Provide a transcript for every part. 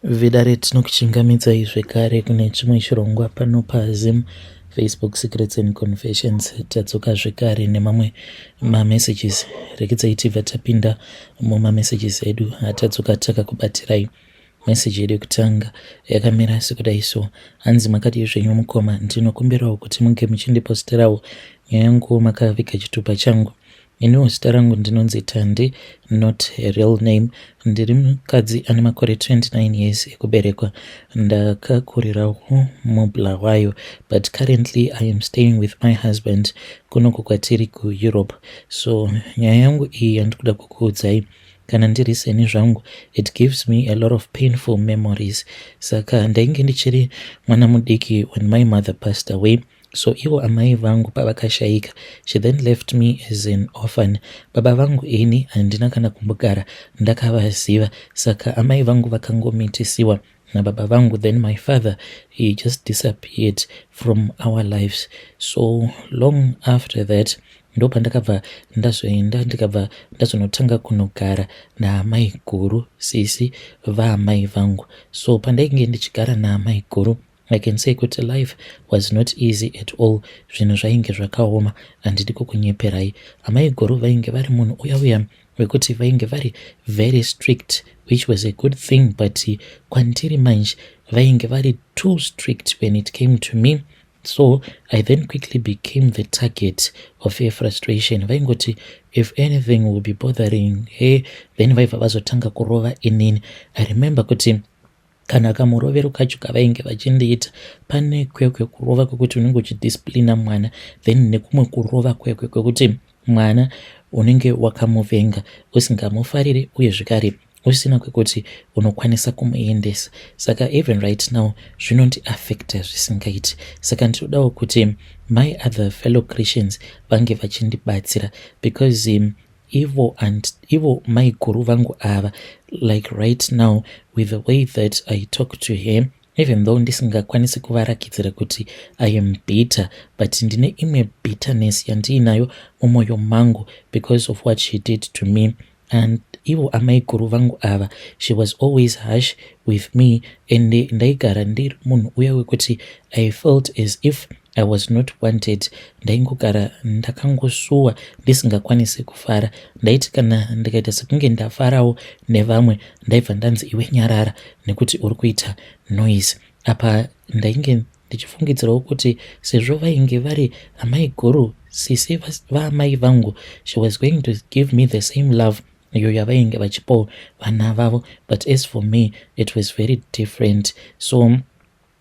Vidare tinokuchingamidzai zvekare kune chimwe chirongwa pano paZim Facebook Secrets and Confessions. Tadzoka zvekare nemamwe mamessages. Rekidzai tibva tapinda mumamessages edu atadzoka takakubatirai. Message yedu yekutanga yakamira sekudai so: hanzi makadii zvenyu mukoma, ndinokumbirawo kuti munge muchindiposterawo nyaya yangu makaviga chitupa changu. Iniwo zita rangu ndinonzi Tandi, not a real name. Ndiri mukadzi ane makore 29 years ekuberekwa. Ndakakurirawo muBulawayo, but currently I am staying with my husband kunoko kwatiri kuEurope. So nyaya yangu iyi yandikuda kukuudzai, kana ndiri seni zvangu, it gives me a lot of painful memories. Saka ndainge ndichiri mwana mudiki when my mother passed away. So iwo amai vangu pavakashaika, she then left me as an orphan. Baba vangu ini handina kana kumbogara ndakavaziva, saka amai vangu vakangomitisiwa nababa vangu. Then my father, he just disappeared from our lives. So long after that ndo pandakabva ndazoenda ndikabva ndazonotanga kunogara naamai guru, sisi vaamai vangu. So pandainge ndichigara naamai guru, I can say kuti life was not easy at all. Zvinhu zvainge zvakaoma, handidi kukunyeperai. Amai guru vainge vari munhu uya wekuti vainge vari very strict, which was a good thing, but kwandiri manje vainge vari too strict when it came to me. So I then quickly became the target of her frustration. Vaingoti if anything will be bothering her, then vaibva vazotanga kurova inini. I remember kuti kana kamurovero kacho kavainge vachindiita, pane kwekwe kurova kwekuti unenge uchidisciplina mwana, then nekumwe kurova kwekwe kwekuti mwana unenge wakamuvenga, usingamufariri uye zvekare usina kwekuti unokwanisa kumuendesa. Saka even right now zvinondiaffecta zvisingaiti. Saka ndinodawo kuti my other fellow Christians vange vachindibatsira, because ivo my guru vangu ava, like right now with the way that I talk to him, even though ndisingakwanisi kuvarakidzira kuti I am bitter, but ndine imwe bitterness yandiinayo mumwoyo mangu because of what she did to me. And ivo amai guru vangu ava, she was always harsh with me, and ndaigara ndiri munhu uya wekuti I felt as if I was not wanted. Ndaingogara ndakangosuwa ndisingakwanisi kufara. Ndaiti kana ndikaita sekunge ndafarawo nevamwe, ndaibva ndanzi iwe nyarara nekuti uri kuita noise. Apa ndainge ndichifungidzirawo kuti sezvo vainge vari amai guru, sisi vaamai vangu, she was going to give me the same love iyo yavainge vachipawo vana vavo, but as for me it was very different. So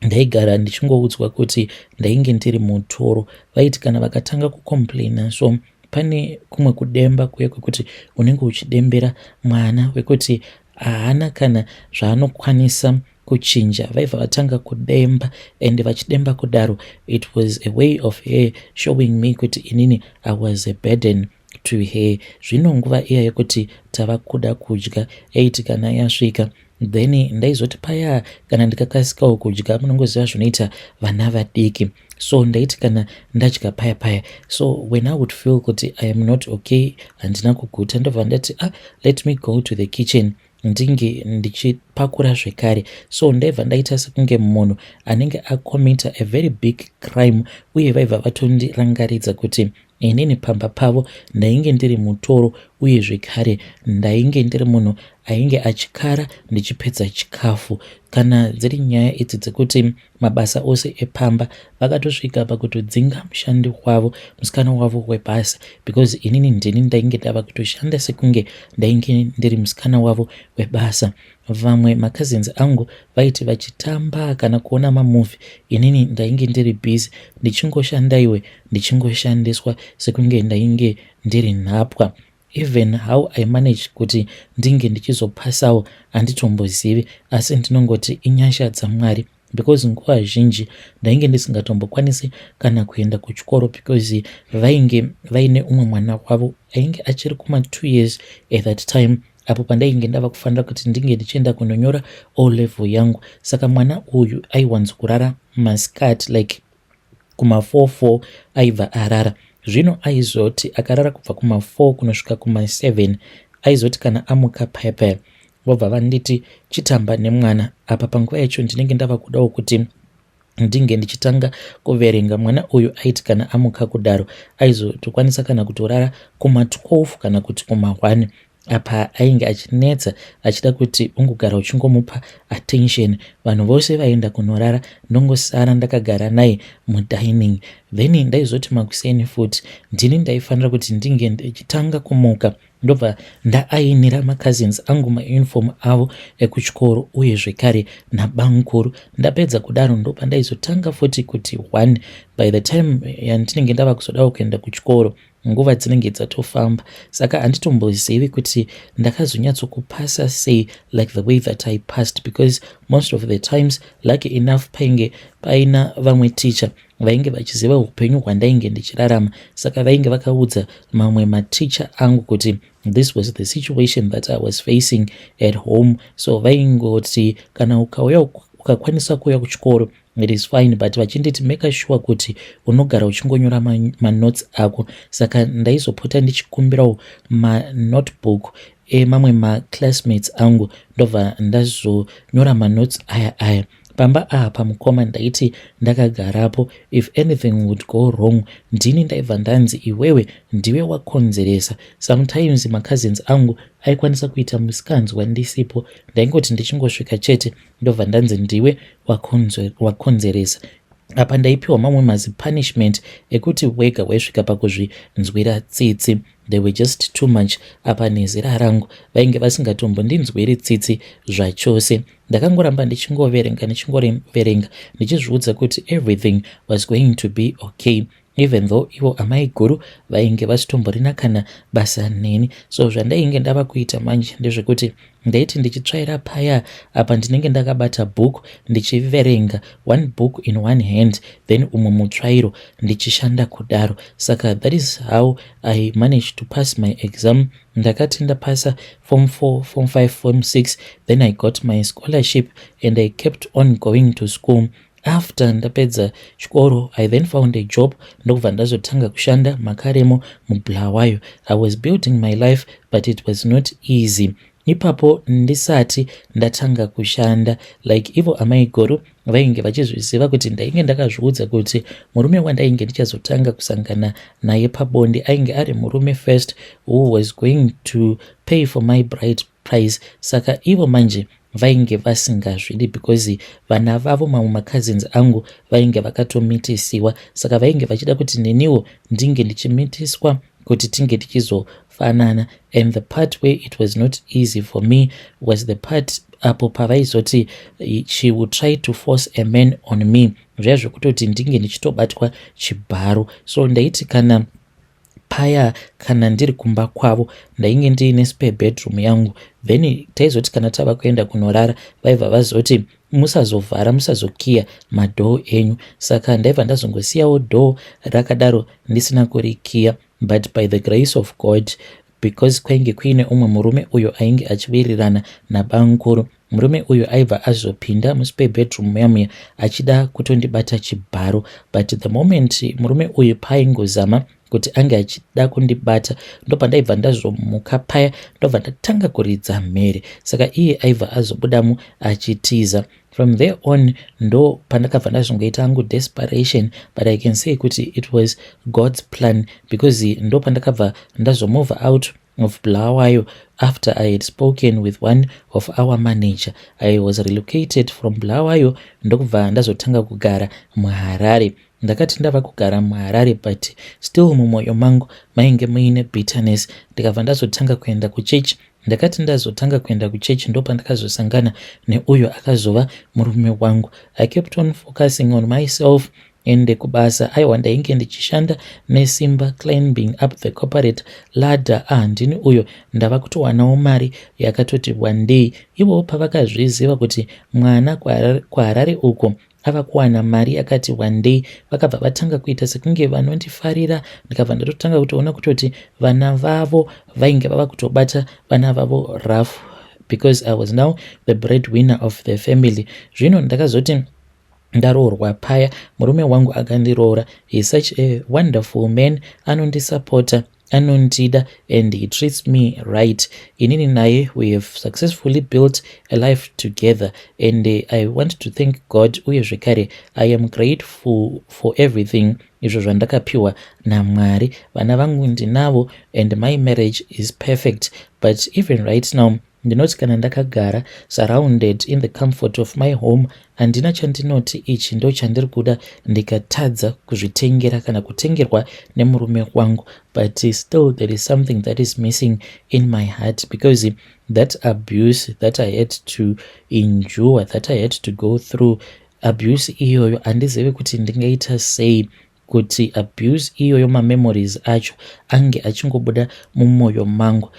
ndaigara ndichingoudzwa kuti ndainge ndiri mutoro. Vaiti kana vakatanga kucomplaina, so pane kumwe kudemba kuye kwekuti unenge uchidembera mwana wekuti haana kana zvaanokwanisa kuchinja, vaibva vatanga kudemba, and vachidemba kudaro it was a way of her showing me kuti inini I was a burden to her. Zvino nguva iya yekuti tava kuda kudya, eiti kana yasvika then ndaizoti paya kana ndikakasikawo kudya, munongoziva zvinoita vana vadiki. So ndaiti kana ndadya paya, so when I would feel kuti I am not okay, handina kuguta, ndobva ndati let me go to the kitchen ndinge ndichipakura zvekare. So ndaibva ndaita sekunge munhu anenge akomita a very big crime, uye vaibva vatondirangaridza kuti inini pamba pavo ndainge ndiri mutoro, uye zvekare ndainge ndiri munhu ainge achikara ndichipedza chikafu. Kana dziri nyaya idzi dzekuti mabasa ose epamba vakatosvika pakutodzinga mushandi wavo, musikana wavo webasa, because inini ndini ndainge ndava kutoshanda sekunge ndainge ndiri musikana wavo webasa. Vamwe macousins angu vaiti vachitamba kana kuona mamovie, inini ndainge ndiri busy ndichingoshanda iwe ndichingoshandiswa sekunge ndainge ndiri nhapwa. Even how I managed kuti ndinge ndichizopasawo handitombozivi, asi ndinongoti inyasha dzaMwari, because nguva zhinji ndainge ndisingatombokwanisi kana kuenda kuchikoro, because vainge vaine umwe mwana wavo ainge achiri kuma 2 years at that time, apo pandainge ndava kufanira kuti ndinge ndichienda kunonyora O level yangu. Saka mwana uyu aiwanzo kurara masikati, like kuma 4 aibva arara. Zvino aizoti akarara kubva kuma 4 kunosvika kuma 7, aizoti kana amuka paya vobva vanditi chitamba nemwana. Apa panguva yacho ndinenge ndava kudawo kuti ndinge ndichitanga kuverenga. Mwana uyu aiti kana amuka kudaro aizotokwanisa kana kutorara kuma12 kana kuti kuma1. Apa ainge achinetsa achida kuti ungogara uchingomupa attention. Vanhu vose vaenda kunorara, ndongosara ndakagara naye mudining. Then ndaizoti makuseni futi ndini ndaifanira kuti ndinge ndichitanga kumuka ndobva ndaainira macousins angu mauniform avo ekuchikoro uye zvekare nabankuru. Ndapedza kudaro ndopa ndaizotanga futi kuti 1 by the time yandinenge ndava kuzodawo kuenda kuchikoro nguva dzinenge dzatofamba. Saka handitombozivi kuti ndakazonyatsokupasa sei like the way that I passed, because most of the times lucky enough painge paina vamwe teacher vainge vachiziva upenyu hwandainge ndichirarama. Saka vainge vakaudza mamwe maticha angu kuti this was the situation that I was facing at home. So vaingoti kana ukauya ukakwanisa kuuya kuchikoro it is fine, but vachinditi make sure kuti unogara uchingonyora manotes ako. Saka ndaizopota ndichikumbirawo manotebook emamwe maclassmates angu ndobva ndazonyora manotes aya. Pamba apa mukoma ndaiti ndakagarapo, if anything would go wrong ndini ndaibva ndanzi iwewe ndiwe wakonzeresa. Sometimes macousins angu aikwanisa kuita musikanzwa ndisipo, ndaingoti ndichingosvika chete ndobva ndanzi ndiwe wakonzeresa. Apa ndaipiwa mamwe mazipunishment ekuti wega waisvika pakuzvinzwira tsitsi. They were just too much. Apa nezera rangu vainge vasingatombondinzwiri tsitsi zvachose. Ndakangoramba ndichingoverenga ndichizviudza kuti everything was going to be okay, even though ivo amai guru vainge vachitomborina kana basa neni. So zvandainge ndava kuita manje ndezvekuti ndaiti ndichitsvaira paya apa ndinenge ndakabata book ndichiverenga, one book in one hand, then umwe mutsvairo ndichishanda kudaro. Saka that is how I managed to pass my exam. Ndakati ndapasa form 4, form 5, form 6, then I got my scholarship and I kept on going to school. After ndapedza chikoro I then found a job ndokubva ndazotanga kushanda makaremo muBulawayo. I was building my life but it was not easy. Ipapo ndisati ndatanga kushanda like ivo amai guru vainge vachizviziva kuti ndainge ndakazviudza kuti murume wandainge ndichazotanga kusangana naye pabonde ainge ari murume first who was going to pay for my bride price. Saka ivo manje vainge vasingazvidi because vana vavo mamwe macousins angu vainge vakatomitisiwa. Saka vainge vachida kuti neniwo ndinge ndichimitiswa kuti tinge tichizofanana. And the part where it was not easy for me was the part apo pavaizoti she would try to force a man on me, zviya zvekutoti ndinge ndichitobatwa chibharo. So ndaiti kana paya kana ndiri kumba kwavo ndainge ndiine spare bedroom yangu, then taizoti kana tava kuenda kunorara vaibva vazoti musazovhara musazokiya madhoo enyu. Saka ndaibva ndazongosiyawo dhoo rakadaro ndisina kurikiya. But by the grace of God, because kwainge kuine umwe murume uyo ainge achiwirirana nabankuru, murume uyu aibva azopinda muspare bedroom yamuya achida kutondibata chibharo. But the moment murume uyu paaingozama kuti ange achida kundibata ndopa ndaibva ndazomuka paya ndobva ndatanga kuridza mhere. Saka iye aibva azobudamo achitiza. From there on ndo pandakabva ndazongoita angu desperation, but I can say kuti it was God's plan, because ndo pandakabva ndazomove out of Bulawayo after I had spoken with one of our manager. I was relocated from Bulawayo ndokubva ndazotanga kugara muHarare. Ndakati ndava kugara muHarare but still mumwoyo mangu mainge muine bitterness. Ndikabva ndazotanga kuenda kuchechi. Ndakati ndazotanga kuenda kuchechi ndopa ndakazosangana neuyo akazova murume wangu. I kept on focusing on myself ende kubasa aiwa ndainge ndichishanda nesimba climbing up the corporate ladder. Ndini uyo ndava kutowanawo mari yakatoti one day ivo pavakazviziva kuti mwana kuHarare uko ava kuwana mari yakati one day vakabva vatanga kuita sekunge vanondifarira. Ndikabva ndatotanga kutoona kutoti vana vavo vainge vava kutobata vana vavo rough, because I was now the breadwinner of the family. Zvino ndakazoti ndaroorwa paya, murume wangu akandiroora. He is such a wonderful man, anondisupporta anondida and he treats me right. Inini naye we have successfully built a life together, and I want to thank God uye zvekare I am grateful for everything izvo zvandakapiwa naMwari. Vana vangu ndinavo and my marriage is perfect, but even right now ndinoti kana ndakagara surrounded in the comfort of my home handina chandinoti ichi ndo chandiri kuda ndikatadza kuzvitengera kana kutengerwa nemurume wangu, but still there is something that is missing in my heart, because that abuse that I had to endure, that I had to go through, abuse iyoyo handizivi kuti ndingaita sei kuti abuse iyoyo mamemories acho ange achingobuda mumwoyo mangu.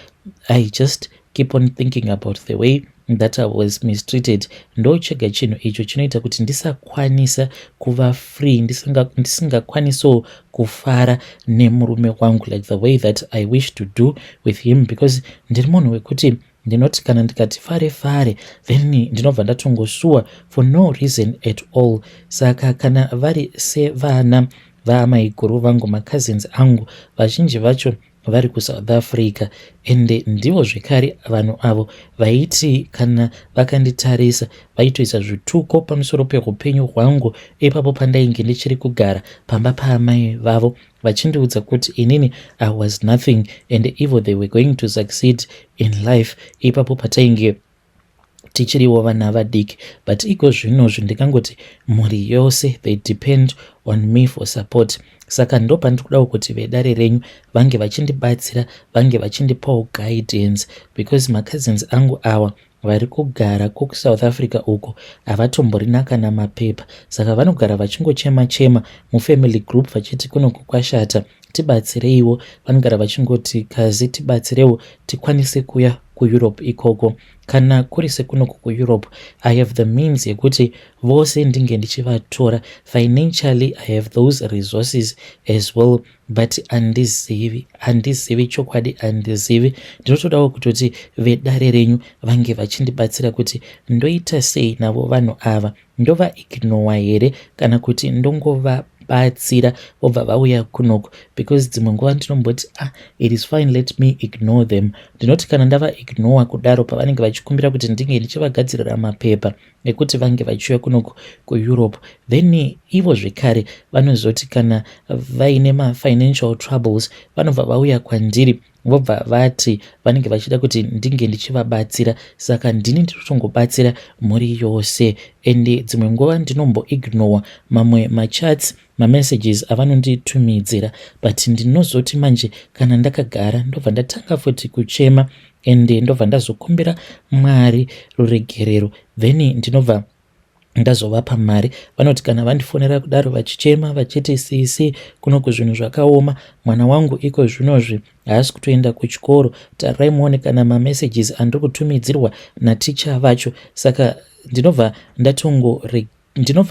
I just keep on thinking about the way that I was mistreated. Ndo chega chinhu icho chinoita kuti ndisakwanisa kuva free, ndisingakwanisawo kufara nemurume wangu like the way that I wish to do with him, because ndiri munhu wekuti ndinoti kana ndikati fare then ndinobva ndatongosuwa for no reason at all. Saka kana vari sevana vamaiguru vangu, macousins angu, vazhinji vacho vari kuSouth Africa, and ndivo zvekare vanhu avo vaiti kana vakanditarisa vaitoisa zvituko pamusoro peupenyu hwangu ipapo pandainge ndichiri kugara pamba paamai vavo, vachindiudza kuti inini I was nothing and even they were going to succeed in life ipapo patainge tichiriwo vana vadiki. But iko zvinozvi ndikangoti mhuri yose they depend on me for support. Saka ndo pandikudawo kuti vedare renyu vange vachindibatsira, vange vachindipawo guidance, because macousins angu awa vari kugara kuSouth Africa uko havatomborina kana mapepa, saka vanogara vachingochema mufamily group vachiti kunoku kwashata, tibatsireiwo. Vanogara vachingoti kazi tibatsirewo tikwanise kuya kuEurope ikoko. Kana kuri sekunoku kuEurope I have the means yekuti vose ndinge ndichivatora financially, I have those resources as well, but handizivi chokwadi, handizivi. Ndinotodawo kutoti vedare renyu vange vachindibatsira kuti ndoita sei navo vanhu ava, ndova ignore here kana kuti ndongova batsira vobva vauya kunoku, because dzimwe nguva ndinomboti it is fine, let me ignore them. Ndinoti kana ndava ignore kudaro pavanenge vachikumbira kuti ndinge ndichivagadzirira mapepa ekuti vange vachiuya kunoku kuEurope, then ivo zvekare vanozoti kana vaine mafinancial troubles vanobva vauya kwandiri vobva vati vanenge vachida kuti ndinge ndichivabatsira, saka ndini ndinotongobatsira mhuri yose. And dzimwe nguva ndinombo ignore mamwe machats, mamessages avanonditumidzira, but ndinozoti manje kana ndakagara ndobva ndatanga futi kuchema and ndobva ndazokumbira Mwari ruregerero, then ndinobva ndazovapa mari. Vanoti kana vandifonera kudaro vachichema vachiti sisi kunoku zvinhu zvakaoma, mwana wangu iko zvinozvi haasi kutoenda kuchikoro, tarirai muone kana mamessages andiri kutumidzirwa naticha vacho. Saka ndinobva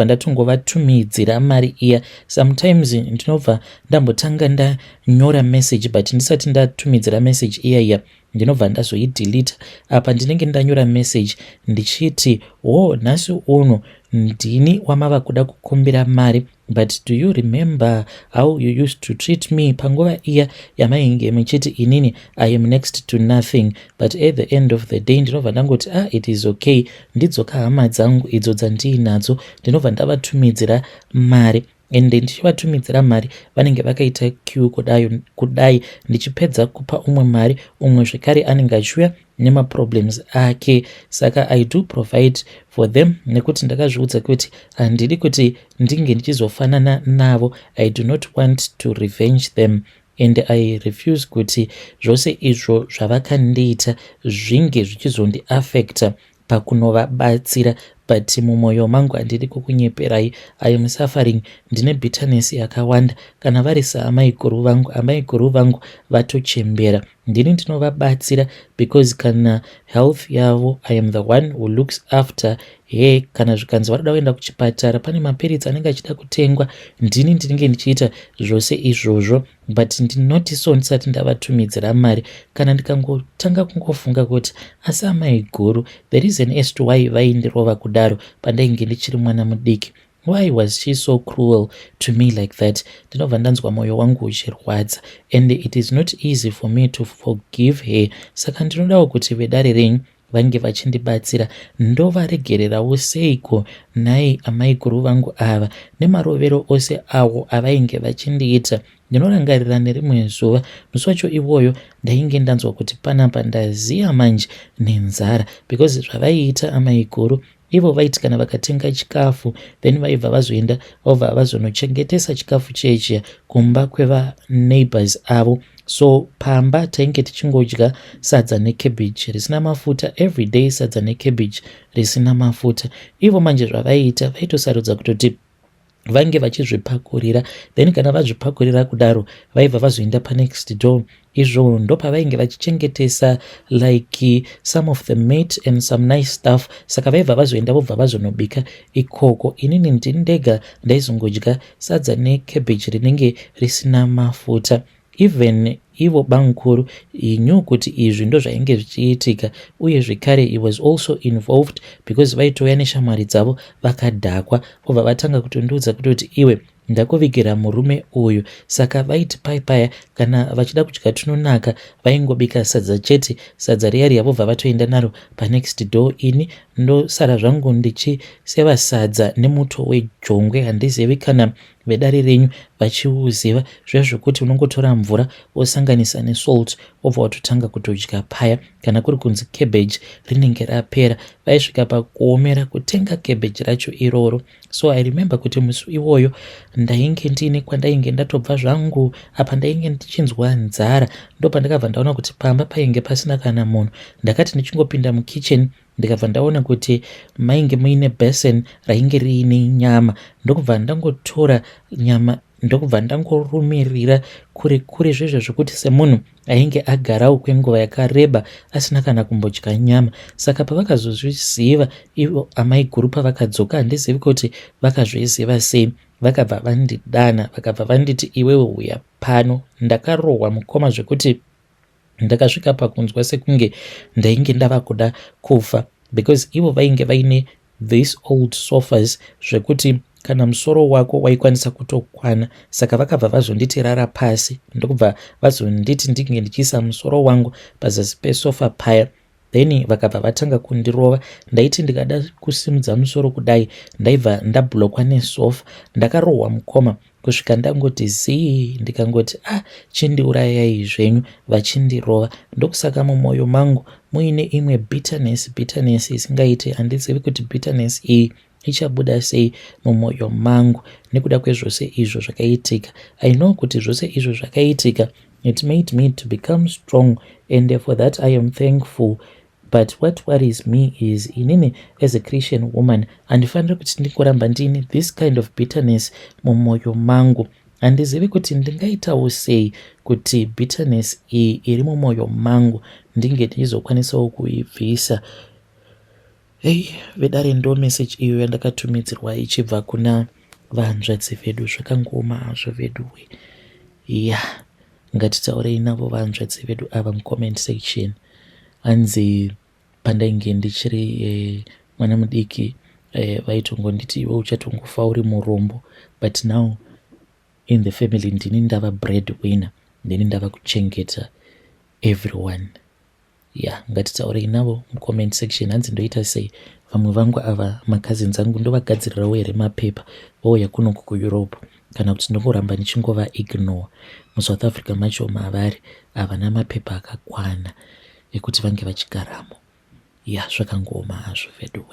ndatongovatumidzira mari iya. Sometimes ndinobva ndambotanga ndanyora message, but ndisati ndatumidzira message iya ndinobva ndazoidelita. Apa ndinenge ndanyora message ndichiti nhasi uno ndini wamava kuda kukumbira mari, but do you remember how you used to treat me panguva iya yamainge muchiti inini I am next to nothing, but at the end of the day ndinobva ndangoti it is okay, ndidzoka hama dzangu idzo dzandiinadzo, ndinobva ndavatumidzira mari. And ndichivatumidzira mari vanenge vakaita queue kudai ndichipedza kupa umwe mari, umwe zvekare anenge achiuya nemaproblems ake. Saka I do provide for them nekuti ndakazviudza kuti handidi kuti ndinge ndichizofanana navo. I do not want to revenge them, and I refuse kuti zvose izvo zvavakandiita zvinge zvichizondiafecta pakunovabatsira, but mumwoyo mangu handidi kukunyeperai. I am suffering, ndine bitterness yakawanda. Kana vari saamai guru vangu vatochembera, ndini ndinovabatsira, because kana health yavo I am the one who looks after. Kana zvikanzi varida kuenda kuchipatara pane mapiritsi anenge achida kutengwa, ndini ndinenge ndichiita zvose izvozvo, but ndinotiso ndisati ndavatumidzira mari. Kana ndikangotanga kungofunga kuti asi amai guru, the reason as to why vaindirova kudaro pandainge ndichiri mwana mudiki, why was she so cruel to me like that? Ndinobva ndanzwa mwoyo wangu uchirwadza, and it is not easy for me to forgive her. Saka ndinodawo kuti vedare renyu vange vachindibatsira ndovaregererawo seiko nhai amai guru vangu ava nemarovero ose awo avainge vachindiita. Ndinorangarira nerimwe zuva, musi wacho iwoyo ndainge ndanzwa kuti panapa ndaziya manje nenzara, because zvavaiita amai guru ivo vaiti kana vakatenga chikafu then vaibva vazoenda vobva vazonochengetesa chikafu chechiya kumba kwevaneighbors avo. So pamba tainge tichingodya sadza necabbage risina mafuta every day, sadza necabbage risina mafuta. Ivo manje zvavaiita vaitosarudza kutoti vange vachizvipakurira, then kana vazvipakurira kudaro vaibva vazoenda panext door. Izvo ndopavainge vachichengetesa like some of the meat and some nice stuff. Saka vaibva vazoenda vobva vazonobika ikoko. Inini ndini ndega ndaizongodya sadza necabbage rinenge risina mafuta. Even ivo bankuru knew kuti izvi ndo zvainge zvichiitika, uye zvekare he was also involved because vaitouya neshamwari dzavo vakadhakwa vobva vatanga kutondiudza kutoti iwe ndakuvigira murume uyu. Saka vaiti paya kana vachida kudya tunonaka vaingobika sadza chete, sadza riya vobva vatoenda naro panext door. Ini ndosara zvangu ndichiseva sadza nemuto wejongwe. Handizivi kana vedare renyu vachiuziva zviya zvokuti unongotora mvura wosanganisa nesalt wobva watotanga kutodya paya. Kana kuri kunzi cabbage rinenge rapera, vaisvika pakuomera kutenga cabbage racho iroro. So I remember kuti musi iwoyo ndainge ndine kwandainge ndatobva zvangu, apa ndainge ndichinzwa nzara. Ndo pandakabva ndaona kuti pamba painge pasina kana munhu. Ndakati ndichingopinda mukitchen ndikabva ndaona kuti mainge muine basin rainge riine nyama. Ndokubva ndangotora nyama ndokubva ndangorumirira kure zvezvo zvokuti semunhu ainge agarawo kwenguva yakareba asina kana kumbodya nyama. Saka pavakazozviziva ivo amai guru pavakadzoka, handizivi kuti vakazviziva sei, vakabva vandidana vakabva vanditi iwewe uya pano. Ndakarohwa mukoma zvekuti ndakasvika pakunzwa sekunge ndainge ndava kuda kufa, because ivo vainge vaine these old sofas zvekuti kana musoro wako waikwanisa kutokwana. Saka vakabva vazonditi rara pasi, ndokubva vazonditi ndinge ndichiisa musoro wangu pazasi pesofa paya. Then vakabva vatanga kundirova. Ndaiti ndikada kusimudza musoro kudai ndaibva ndablokwa nesofa. Ndakarohwa mukoma kusvika ndangoti zii, ndikangoti chindiurayai zvenyu vachindirova. Ndokusaka mumwoyo mangu muine imwe bitterness isingaite. Handizivi kuti bitterness iyi ichabuda sei mumwoyo mangu nekuda kwezvose izvo zvakaitika. I know kuti zvose izvo zvakaitika, it made me to become strong, and for that I am thankful. But what worries me is inini as a Christian woman handifaniri kuti ndingoramba ndine this kind of bitterness mumwoyo mangu. Handizivi kuti ndingaitawo sei kuti bitterness iyi iri mumwoyo mangu ndinge ndichizokwanisawo kuibvisa. Vedare ndo message iyo yandakatumidzirwa ichibva kuna vahanzvadzi vedu. Zvakangoma hazvo vedu. Ngatitaurei navo vahanzvadzi vedu ava mucomment section. Hanzi pandainge ndichiri mwana mudiki vaitongonditi iwe uchatongofa uri murombo, but now in the family ndini ndava breadwinner, ndini ndava kuchengeta everyone. Ngatitaurei navo mucomment section. Hanzi ndoita sei? Vamwe vangu ava macousins angu ndovagadzirirawo here mapepa vouya kuno kuEurope, kana kuti ndongoramba ndichingova ignore. MuSouth Africa macho mavari havana mapepa akakwana ekuti vange vachigaramo. Zvakangoma hazvo vedu.